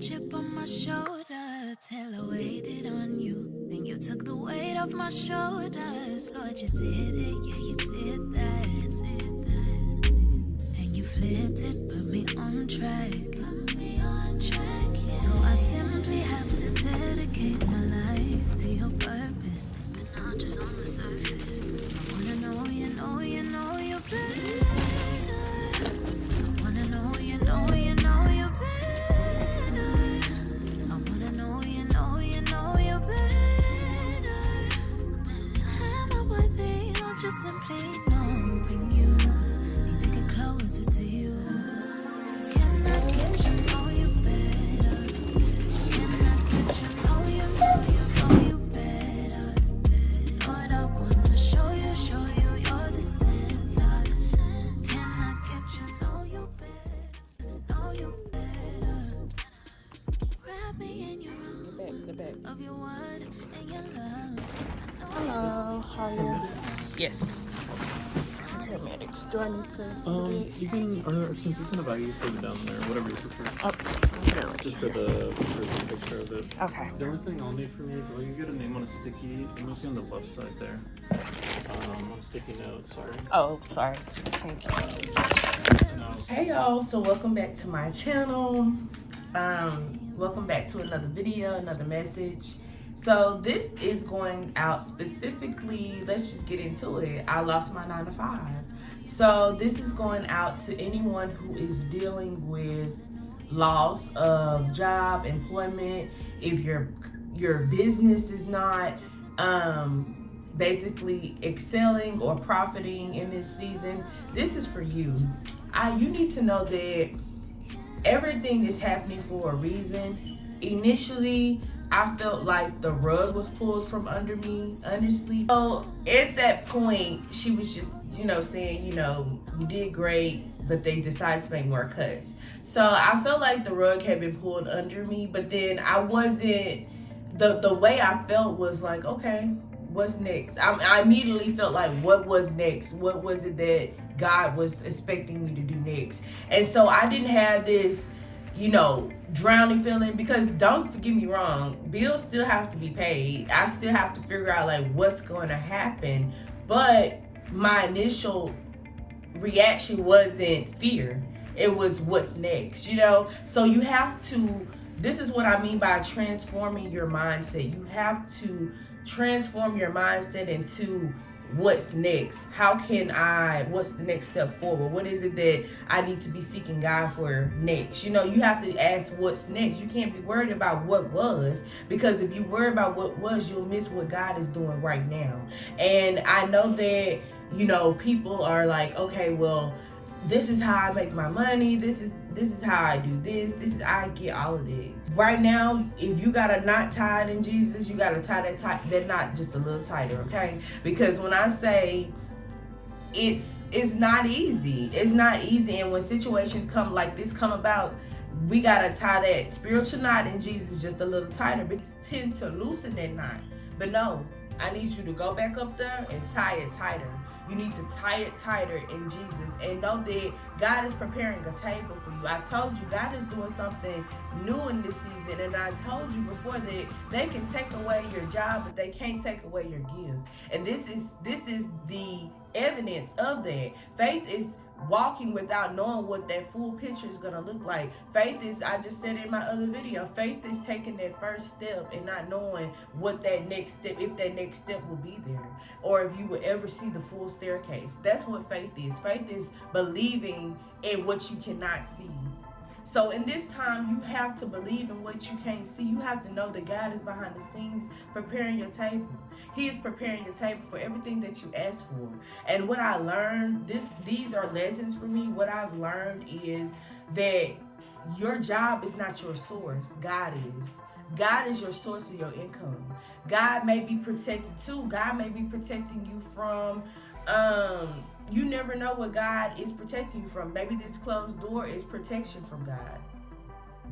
chip on my shoulder till I waited on you. Then you took the weight off my shoulders. Lord, you did it, yeah, you did that. And you flipped it, put me on track. So I simply have to dedicate my life to your purpose, but not just on the surface. I wanna know you know you know you better. I wanna know you know you know you better. I wanna know you know you know you better. Am I worthy of just simply knowing you? Need to get closer to you. Can I get to know you better? Can I get to know you better? Lord, I wanna show you you're the center. Can I get to know you better? Wrap me in your arms of your word and your love. Hello, how are you? Yes. Paramedics. Do I need to? You can, or since it's in a bag, you can put it down there, whatever you prefer. Just for the picture of it. Okay. The only thing I'll need from you is, well, you get a name on a sticky, it must be on the left side there. On sticky note, sorry. Oh, sorry. Thank you. Hey y'all, so welcome back to my channel. Welcome back to another video, another message. So this is going out specifically, let's just get into it. I lost my 9 to 5. So this is going out to anyone who is dealing with loss of job, employment, if your business is not basically excelling or profiting in this season. This is for you. You need to know that everything is happening for a reason. Initially, I felt like the rug was pulled from under me, honestly. So at that point, she was just, saying, you did great, but they decided to make more cuts. So I felt like the rug had been pulled under me, but then I wasn't, the way I felt was like, okay, what's next? I immediately felt like, what was next? What was it that God was expecting me to do next? And so I didn't have this, drowning feeling, because don't get me wrong, bills still have to be paid. I still have to figure out like what's going to happen. But my initial reaction wasn't fear. It was what's next, So you have to, this is what I mean by transforming your mindset. You have to transform your mindset into what's next. What's the next step forward? What is it that I need to be seeking God for next? You have to ask what's next. You can't be worried about what was, because if you worry about what was, you'll miss what God is doing right now. And I know that, people are like, okay, well, this is how I make my money. This is how I do this. I get all of it. Right now, if you got a knot tied in Jesus, you got to tie that knot just a little tighter, okay? Because when I say it's not easy. It's not easy. And when situations come like this come about, we got to tie that spiritual knot in Jesus just a little tighter, because tend to loosen that knot. But no, I need you to go back up there and tie it tighter. You need to tie it tighter in Jesus, and know that God is preparing a table for you. I told you God is doing something new in this season, and I told you before that they can take away your job, but they can't take away your gift. And this is the evidence of that. Faith is walking without knowing what that full picture is going to look like. Faith is, I just said in my other video, faith is taking that first step and not knowing what that next step, if that next step will be there, or if you will ever see the full staircase. That's what faith is. Faith is believing in what you cannot see. So in this time, you have to believe in what you can't see. You have to know that God is behind the scenes preparing your table. He is preparing your table for everything that you ask for. And what I learned, these are lessons for me. What I've learned is that your job is not your source. God is. God is your source of your income. God may be protected too. God may be protecting you from you never know what God is protecting you from. Maybe this closed door is protection from God.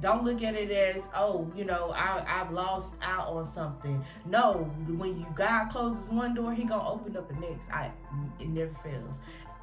Don't look at it as, I've lost out on something. No, when God closes one door, He gonna open up the next. It never fails.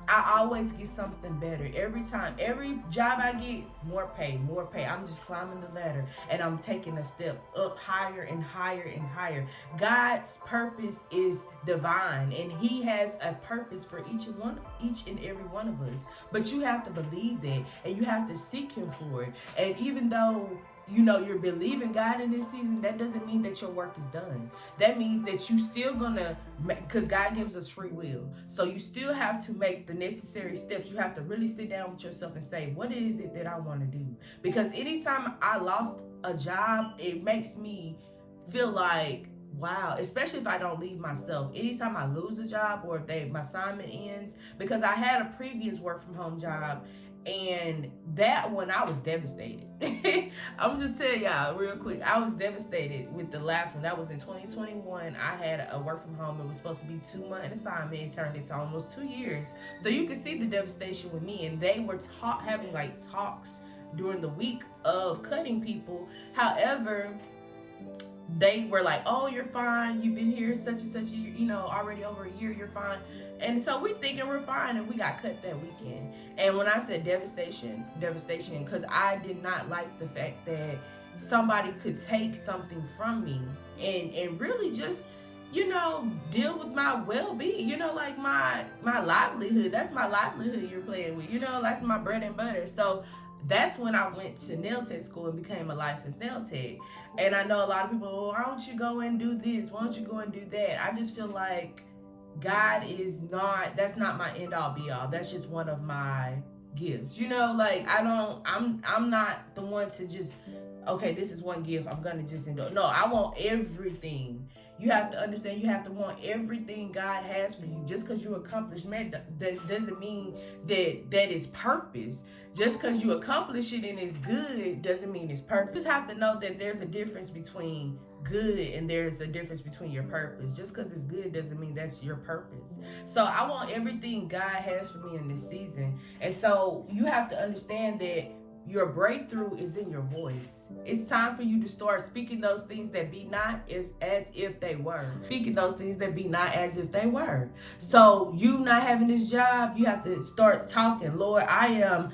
I always get something better every time. Every job I get, more pay, more pay. I'm just climbing the ladder and I'm taking a step up higher and higher and higher. God's purpose is divine, and He has a purpose for each and every one of us. But you have to believe that, and you have to seek Him for it. And even though you're believing God in this season, that doesn't mean that your work is done. That means that you still gonna, because God gives us free will. So you still have to make the necessary steps. You have to really sit down with yourself and say, what is it that I want to do? Because anytime I lost a job, it makes me feel like, wow, especially if I don't leave myself. Anytime I lose a job or if my assignment ends, because I had a previous work from home job, and that one I was devastated. I'm just telling y'all real quick, I was devastated with the last one. That was in 2021. I had a work from home. It was supposed to be 2-month assignment. It turned into almost 2 years. So you can see the devastation with me. And they were having like talks during the week of cutting people. However, they were like, oh, you're fine. You've been here such and such, already over a year, you're fine. And so we thinking we're fine, and we got cut that weekend. And when I said devastation, because I did not like the fact that somebody could take something from me and really just, deal with my well-being, like my livelihood. That's my livelihood you're playing with, that's my bread and butter. So that's when I went to nail tech school and became a licensed nail tech. And I know a lot of people, why don't you go and do this? Why don't you go and do that? I just feel like that's not my end all be all. That's just one of my gifts. I'm not the one to just, okay, this is one gift, I'm gonna just endure. No, I want everything. You have to understand, you have to want everything God has for you. Just because you accomplish that doesn't mean that is purpose. Just because you accomplish it and it's good doesn't mean it's purpose. You just have to know that there's a difference between good and there's a difference between your purpose. Just because it's good doesn't mean that's your purpose. So I want everything God has for me in this season. And so you have to understand that your breakthrough is in your voice. It's time for you to start speaking those things that be not as if they were. Speaking those things that be not as if they were. So you not having this job, you have to start talking, Lord, I am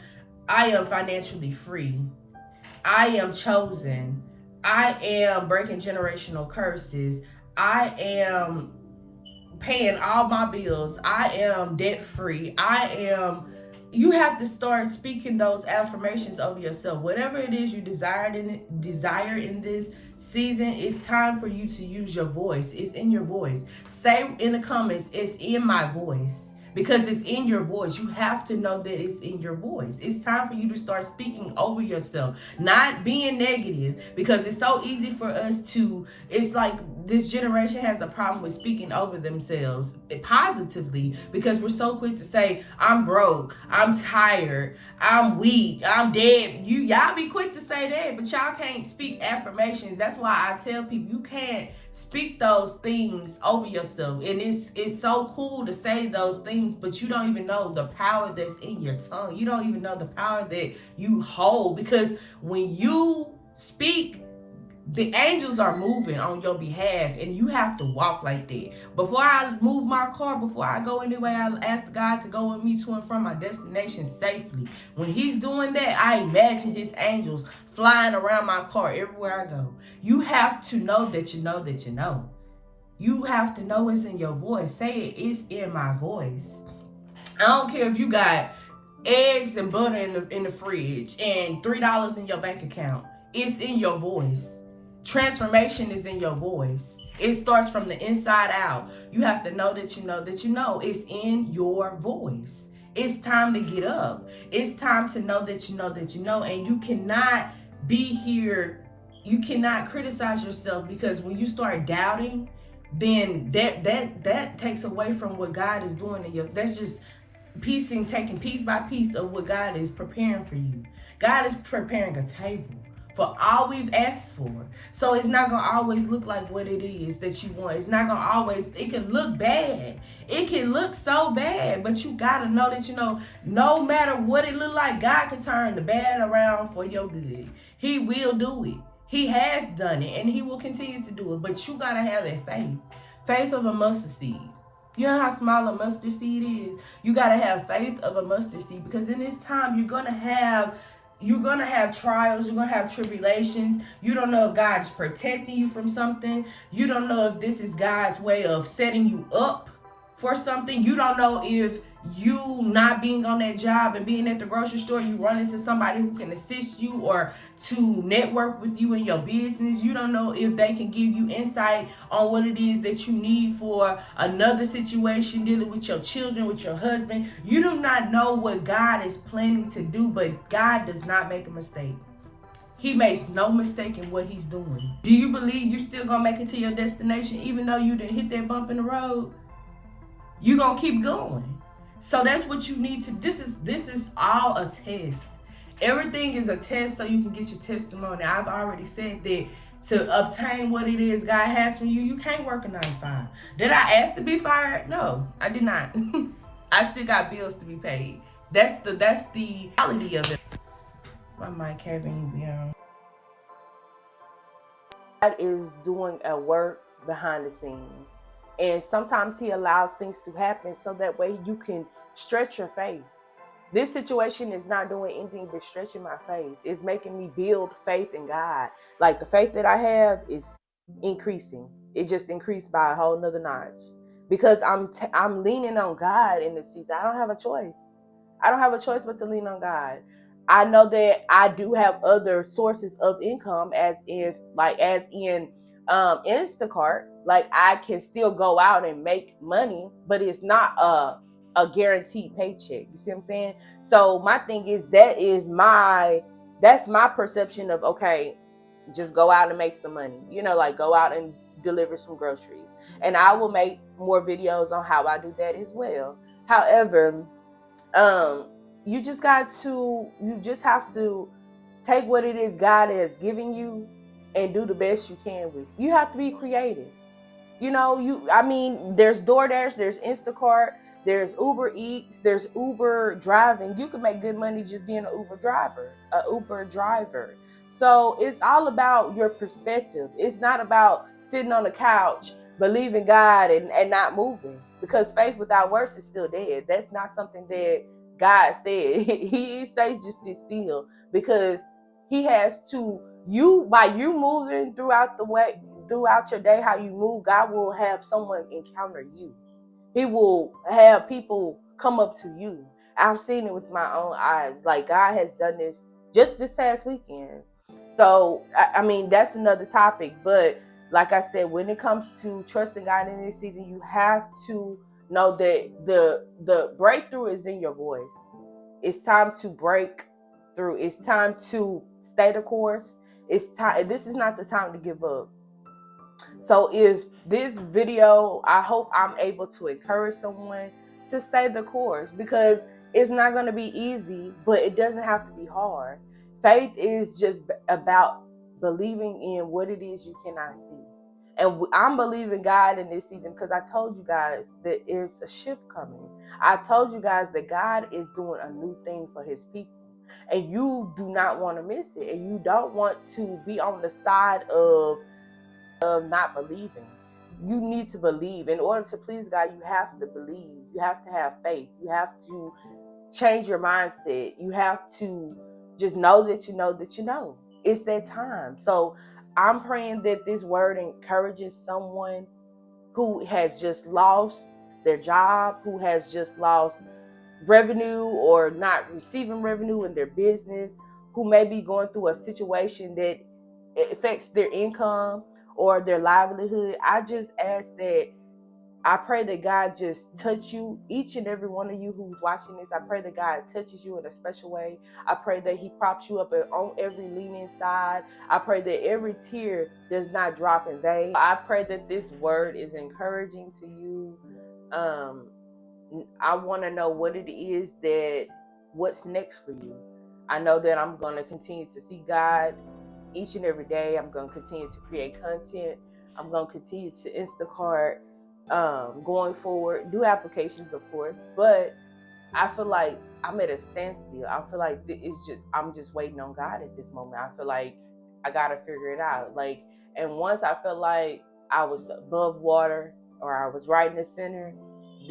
financially free. I am chosen. I am breaking generational curses. I am paying all my bills. I am debt free. You have to start speaking those affirmations over yourself. Whatever it is you desire in this season, it's time for you to use your voice. It's in your voice. Say in the comments, it's in my voice. Because it's in your voice. You have to know that it's in your voice. It's time for you to start speaking over yourself. Not being negative. Because it's so easy for us to, it's like this generation has a problem with speaking over themselves positively. Because we're so quick to say, I'm broke, I'm tired, I'm weak, I'm dead. Y'all be quick to say that, but y'all can't speak affirmations. That's why I tell people, you can't speak those things over yourself. And it's so cool to say those things, but you don't even know the power that's in your tongue. You don't even know the power that you hold, because when you speak, the angels are moving on your behalf, and you have to walk like that. Before I move my car, before I go anywhere, I ask God to go with me to and from my destination safely. When He's doing that, I imagine His angels flying around my car everywhere I go. You have to know that you know that you know. You have to know it's in your voice. Say it, it's in my voice. I don't care if you got eggs and butter in the fridge and $3 in your bank account. It's in your voice. Transformation is in your voice. It starts from the inside out. You have to know that you know that you know. It's in your voice. It's time to get up. It's time to know that you know that you know. And you cannot be here. You cannot criticize yourself, because when you start doubting, then that takes away from what God is doing in your. That's just taking piece by piece of what God is preparing for you. God is preparing a table for all we've asked for. So it's not going to always look like what it is that you want. It's not going to always, it can look bad. It can look so bad, but you got to know that, no matter what it look like, God can turn the bad around for your good. He will do it. He has done it, and He will continue to do it. But you got to have that faith. Faith of a mustard seed. You know how small a mustard seed is? You got to have faith of a mustard seed, because in this time you're going to have trials, you're going to have tribulations. You don't know if God's protecting you from something. You don't know if this is God's way of setting you up for something. You don't know if you not being on that job and being at the grocery store, you run into somebody who can assist you or to network with you in your business. You don't know if they can give you insight on what it is that you need for another situation, dealing with your children, with your husband. You do not know what God is planning to do, but God does not make a mistake. He makes no mistake in what he's doing. Do you believe you still gonna make it to your destination even though you didn't hit that bump in the road? You gonna keep going. So that's what you need to. This is all a test. Everything is a test so you can get your testimony. I've already said that to obtain what it is God has from you, you can't work a 9 to 5. Did I ask to be fired? No, I did not. I still got bills to be paid. That's the reality of it. My mic having you on. God is doing a work behind the scenes. And sometimes he allows things to happen so that way you can stretch your faith. This situation is not doing anything but stretching my faith. It's making me build faith in God. Like the faith that I have is increasing. It just increased by a whole nother notch. Because I'm leaning on God in this season. I don't have a choice. I don't have a choice but to lean on God. I know that I do have other sources of income, as in Instacart. Like I can still go out and make money, but it's not a guaranteed paycheck. You see what I'm saying? So my thing is that's my perception of, okay, just go out and make some money. Like go out and deliver some groceries. And I will make more videos on how I do that as well. However, you just have to take what it is God has given you and do the best you can with. You have to be creative. There's DoorDash, there's Instacart, there's Uber Eats, there's Uber driving. You can make good money just being an Uber driver. So it's all about your perspective. It's not about sitting on the couch, believing God and not moving, because faith without works is still dead. That's not something that God said. He says just sit still, because he has to, by you moving throughout your day, how you move, God will have someone encounter you. He will have people come up to you. I've seen it with my own eyes. Like God has done this just this past weekend. So that's another topic. But like I said, when it comes to trusting God in this season, you have to know that the breakthrough is in your voice. It's time to break through. It's time to stay the course. It's time. This is not the time to give up. So if this video, I hope I'm able to encourage someone to stay the course, because it's not going to be easy, but it doesn't have to be hard. Faith is just about believing in what it is you cannot see. And I'm believing God in this season, because I told you guys that there's a shift coming. I told you guys that God is doing a new thing for his people. And you do not want to miss it. And you don't want to be on the side of not believing. You need to believe. In order to please God, you have to believe. You have to have faith. You have to change your mindset. You have to just know that you know that you know. It's that time. So I'm praying that this word encourages someone who has just lost their job, who has just lost revenue or not receiving revenue in their business, who may be going through a situation that affects their income or their livelihood. I pray that God just touch you, each and every one of you who's watching this. I pray that God touches you in a special way. I pray that he props you up on every leaning side. I pray that every tear does not drop in vain. I pray that this word is encouraging to you. I want to know what it is what's next for you. I know that I'm going to continue to see God each and every day. I'm going to continue to create content. I'm going to continue to Instacart going forward, do applications, of course, but I feel like I'm at a standstill. I feel like I'm just waiting on God at this moment. I feel like I got to figure it out. And once I felt like I was above water, or I was right in the center,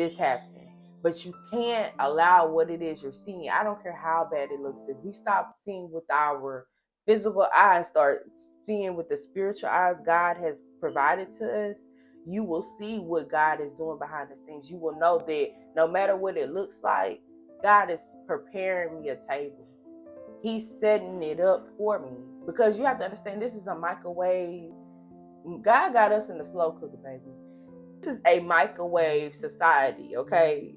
this happening. But you can't allow what it is you're seeing. I don't care how bad it looks. If we stop seeing with our physical eyes, start seeing with the spiritual eyes God has provided to us, you will see what God is doing behind the scenes. You will know that no matter what it looks like, God is preparing me a table. He's setting it up for me. Because you have to understand, this is a microwave. God got us in the slow cooker, baby. This is a microwave society, okay?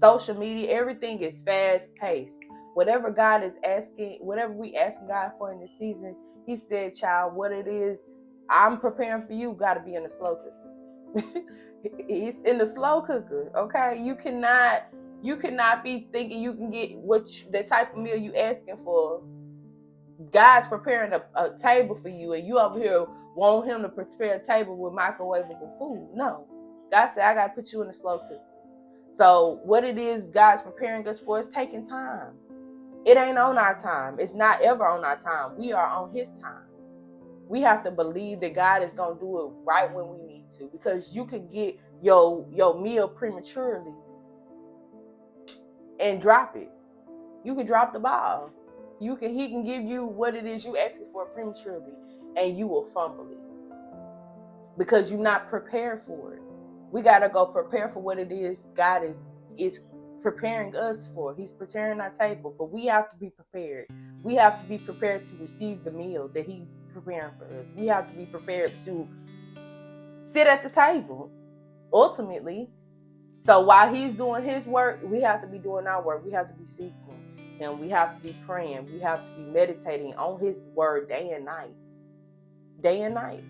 Social media, everything is fast paced. Whatever God is asking, whatever we asking God for in this season, He said, child, what it is I'm preparing for you got to be in the slow cooker. It's in the slow cooker, okay? You cannot be thinking you can get the type of meal you asking for. God's preparing a table for you, and you over here want Him to prepare a table with microwavable food. No, God said, I got to put you in the slow cooker. So what it is God's preparing us for is taking time. It ain't on our time. It's not ever on our time. We are on His time. We have to believe that God is going to do it right when we need to, because you can get your meal prematurely and drop it. You can drop the ball. He can give you what it is you asking for prematurely, and you will fumble it because you're not prepared for it. We got to go prepare for what it is God is preparing us for. He's preparing our table, but we have to be prepared. We have to be prepared to receive the meal that He's preparing for us. We have to be prepared to sit at the table, ultimately. So while He's doing His work, we have to be doing our work. We have to be seeking Him. We have to be praying. We have to be meditating on His word day and night. Day and night.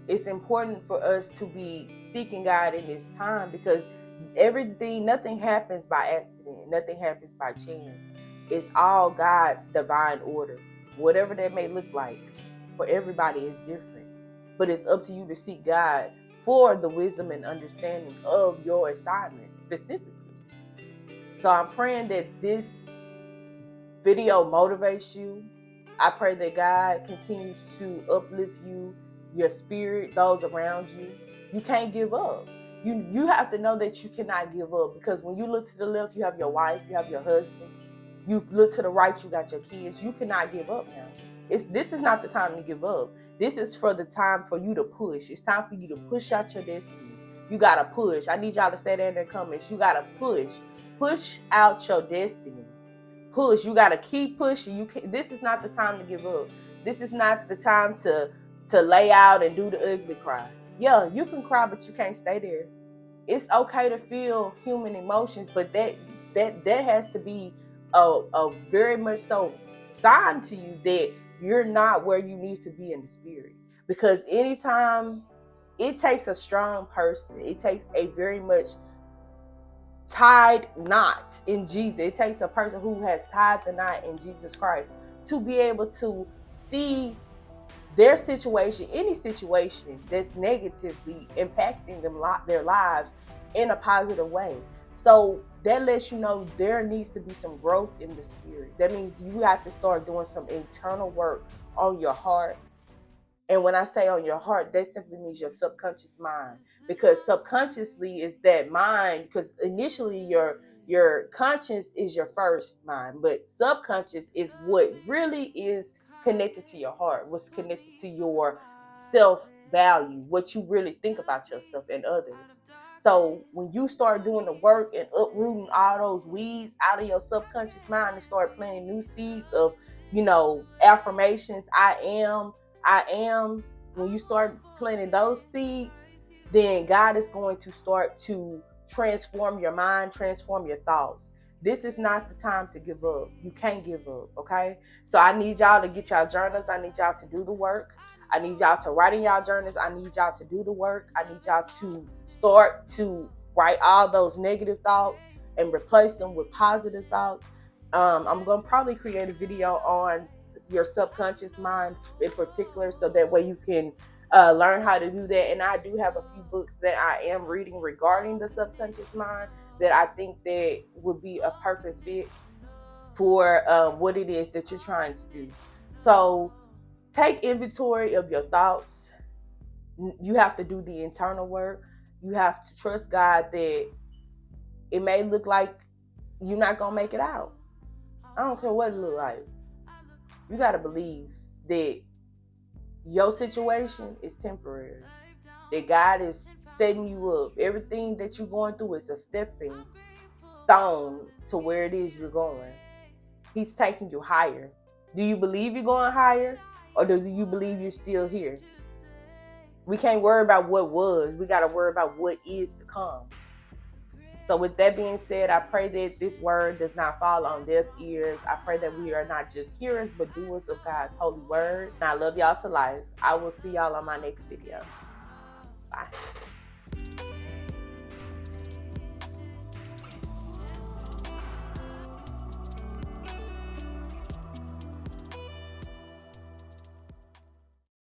It's important for us to be seeking God in this time, because nothing happens by accident. Nothing happens by chance. It's all God's divine order. Whatever that may look like for everybody is different. But it's up to you to seek God for the wisdom and understanding of your assignment specifically. So I'm praying that this video motivates you. I pray that God continues to uplift you, your spirit, those around you. You can't give up. You have to know that you cannot give up, because when you look to the left, you have your wife, you have your husband. You look to the right, you got your kids. You cannot give up now. This is not the time to give up. This is for the time for you to push. It's time for you to push out your destiny. You got to push. I need y'all to say that in the comments. You got to push. Push out your destiny. Push. You got to keep pushing. This is not the time to give up. This is not the time to lay out and do the ugly cry. Yeah, you can cry, but you can't stay there. It's okay to feel human emotions, but that has to be a very much so sign to you that you're not where you need to be in the spirit. Because anytime, it takes a strong person, it takes a very much tied knot in Jesus. It takes a person who has tied the knot in Jesus Christ to be able to see their situation, any situation that's negatively impacting their lives in a positive way. So that lets you know there needs to be some growth in the spirit. That means you have to start doing some internal work on your heart. And when I say on your heart, that simply means your subconscious mind, because subconsciously is that mind, because initially your conscious is your first mind, but subconscious is what really is connected to your heart, what's connected to your self-value, what you really think about yourself and others. So when you start doing the work and uprooting all those weeds out of your subconscious mind and start planting new seeds of, affirmations, I am, when you start planting those seeds, then God is going to start to transform your mind, transform your thoughts. This is not the time to give up. You can't give up, okay? So I need y'all to get y'all journals. I need y'all to do the work. I need y'all to write in y'all journals. I need y'all to do the work. I need y'all to start to write all those negative thoughts and replace them with positive thoughts. I'm going to probably create a video on your subconscious mind in particular, so that way you can learn how to do that. And I do have a few books that I am reading regarding the subconscious mind that I think that would be a perfect fit for what it is that you're trying to do. So take inventory of your thoughts. You have to do the internal work. You have to trust God that it may look like you're not going to make it out. I don't care what it look like. You got to believe that your situation is temporary. That God is setting you up. Everything that you're going through is a stepping stone to where it is you're going. He's taking you higher. Do you believe you're going higher? Or do you believe you're still here? We can't worry about what was. We got to worry about what is to come. So with that being said, I pray that this word does not fall on deaf ears. I pray that we are not just hearers, but doers of God's holy word. And I love y'all to life. I will see y'all on my next video. Bye.